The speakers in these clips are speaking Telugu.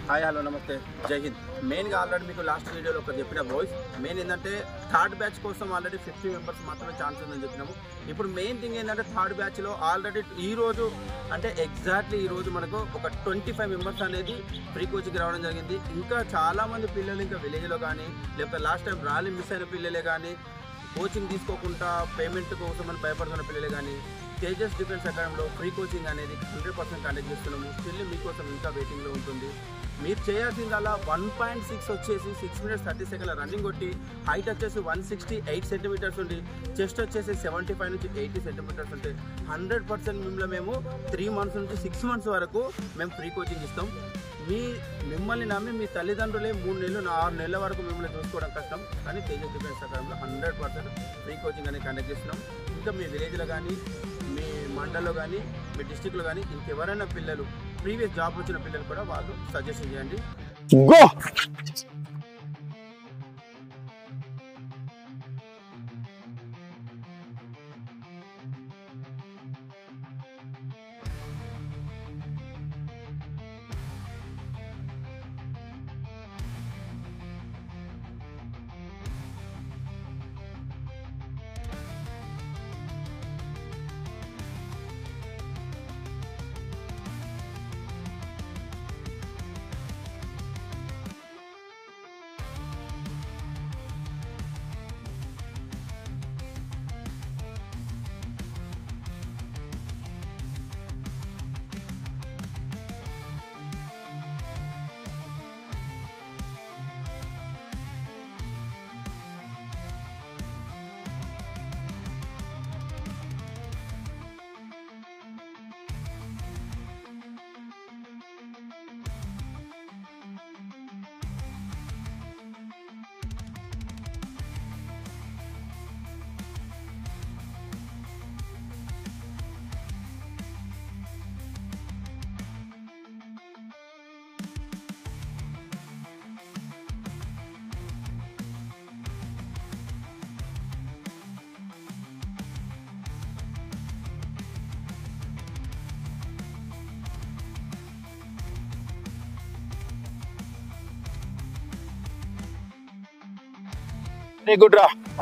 హాయ్ హలో నమస్తే జై హింద్. మెయిన్గా ఆల్రెడీ మీకు లాస్ట్ వీడియోలో ఒక చెప్పిన బాయ్స్ మెయిన్ ఏంటంటే థర్డ్ బ్యాచ్ కోసం ఆల్రెడీ 50 మెంబర్స్ మాత్రమే ఛాన్స్ ఉందని చెప్పినాము. ఇప్పుడు మెయిన్ థింగ్ ఏంటంటే థర్డ్ బ్యాచ్లో ఆల్రెడీ ఈరోజు అంటే ఎగ్జాక్ట్లీ ఈరోజు మనకు ఒక 25 మెంబర్స్ అనేది ఫ్రీ కోచింగ్కి రావడం జరిగింది. ఇంకా చాలామంది పిల్లలు ఇంకా విలేజ్లో కానీ లేకపోతే లాస్ట్ టైం ర్యాలీ మిస్ అయిన పిల్లలే కానీ కోచింగ్ తీసుకోకుండా పేమెంట్ కోసం అని భయపడుతున్న పిల్లలే కానీ తేజస్ డిఫెన్స్ అకాడమీలో ఫ్రీ కోచింగ్ అనేది 100% కండక్ట్ చేస్తున్నాము. స్టిల్ మీకోసం ఇంకా వెయిటింగ్లో ఉంటుంది. మీరు చేయాల్సిందల్లా 1.6 వచ్చేసి 6 minutes 30 seconds రన్నింగ్ కొట్టి హైట్ వచ్చేసి 168 సెంటీమీటర్స్ ఉండి చెస్ట్ వచ్చేసి 75 నుంచి 80 సెంటీమీటర్స్ ఉంటే 100% మిమ్మల్ని మేము 3 months నుంచి 6 months వరకు మేము ఫ్రీ కోచింగ్ ఇస్తాం. మిమ్మల్ని నమ్మి మీ తల్లిదండ్రులే 3 నెలలు 6 నెలల వరకు మిమ్మల్ని చూసుకోవడం కష్టం. కానీ తేజస్ డిఫెన్స్ అకాడమీలో 100% ఫ్రీ కోచింగ్ అనేది కండక్ట్ చేస్తున్నాం. ఇంకా మీ విలేజ్లో కానీ మీ మండల్లో కానీ మీ డిస్టిక్లో కానీ ఇంకెవరైనా పిల్లలు ప్రీవియస్ జాబ్ వచ్చిన పిల్లలు కూడా వాళ్ళు సజెషన్ చేయండి. Go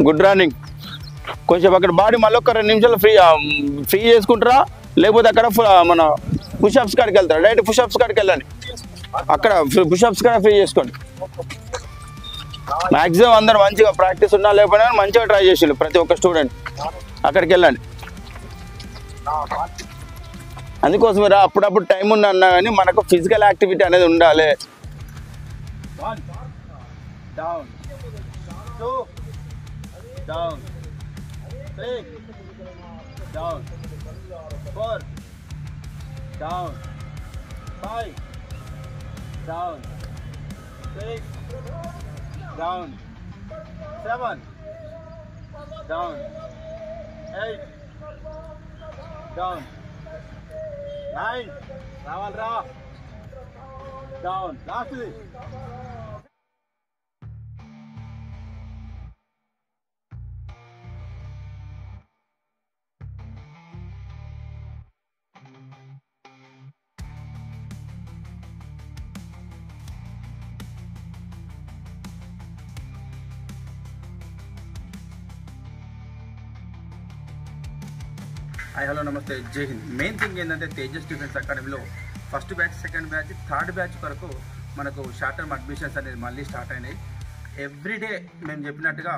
good running. కొంచెం అక్కడ బాడీ మళ్ళీ ఒక 2 నిమిషాలు ఫ్రీ చేసుకుంటారా, లేకపోతే అక్కడ మన పుషప్స్ కాడికి వెళ్తారా? డైరెక్ట్ పుషప్స్ కాడికి వెళ్ళండి. అక్కడ పుషప్స్ కాడ ఫ్రీ చేసుకోండి. మ్యాక్సిమం అందరు మంచిగా ప్రాక్టీస్ ఉన్నా లేకపోయినా మంచిగా ట్రై చేసిండు ప్రతి ఒక్క స్టూడెంట్. అక్కడికి వెళ్ళండి. అందుకోసం అప్పుడప్పుడు టైం ఉన్నా అన్నా కానీ మనకు ఫిజికల్ యాక్టివిటీ అనేది ఉండాలి. 1 down 2 down 3 down 4 down 5 down 6 down 7 down 8 down 9 రావాలరా down lastly. Hi hello నమస్తే జై హింద్. మెయిన్ థింగ్ ఏంటంటే తేజస్ డిఫెన్స్ అకాడమీలో first batch second batch third batch వరకు మనకు షార్ట్ టర్మ్ అడ్మిషన్స్ అనేది మళ్ళీ స్టార్ట్ అయినాయి. ఎవ్రీడే మేము చెప్పినట్టుగా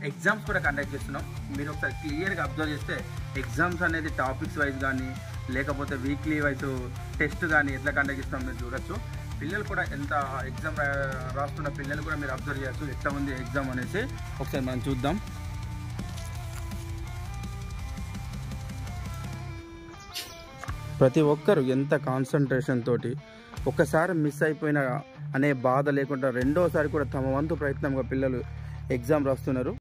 ఎగ్జామ్స్ కూడా కండక్ట్ చేస్తున్నాం. మీరు ఒకసారి క్లియర్గా అబ్జర్వ్ చేస్తే ఎగ్జామ్స్ అనేది టాపిక్స్ వైజ్ కానీ లేకపోతే వీక్లీ వైజ్ టెస్ట్ కానీ ఎట్లా కండక్ట్ చేస్తాం మీరు చూడొచ్చు. పిల్లలు కూడా ఎంత ఎగ్జామ్ రాస్తున్న పిల్లలు కూడా మీరు అబ్జర్వ్ చేయొచ్చు ఎట్లా ఉంది ఎగ్జామ్ అనేసి. ఒకసారి మనం చూద్దాం. ప్రతి ఒక్కరు ఎంత కాన్సన్ట్రేషన్ తోటి ఒక్కసారి మిస్ అయిపోయిన అనే బాధ లేకుండా రెండోసారి కూడా తమ వంతు ప్రయత్నంగా పిల్లలు ఎగ్జామ్ రాస్తున్నారు.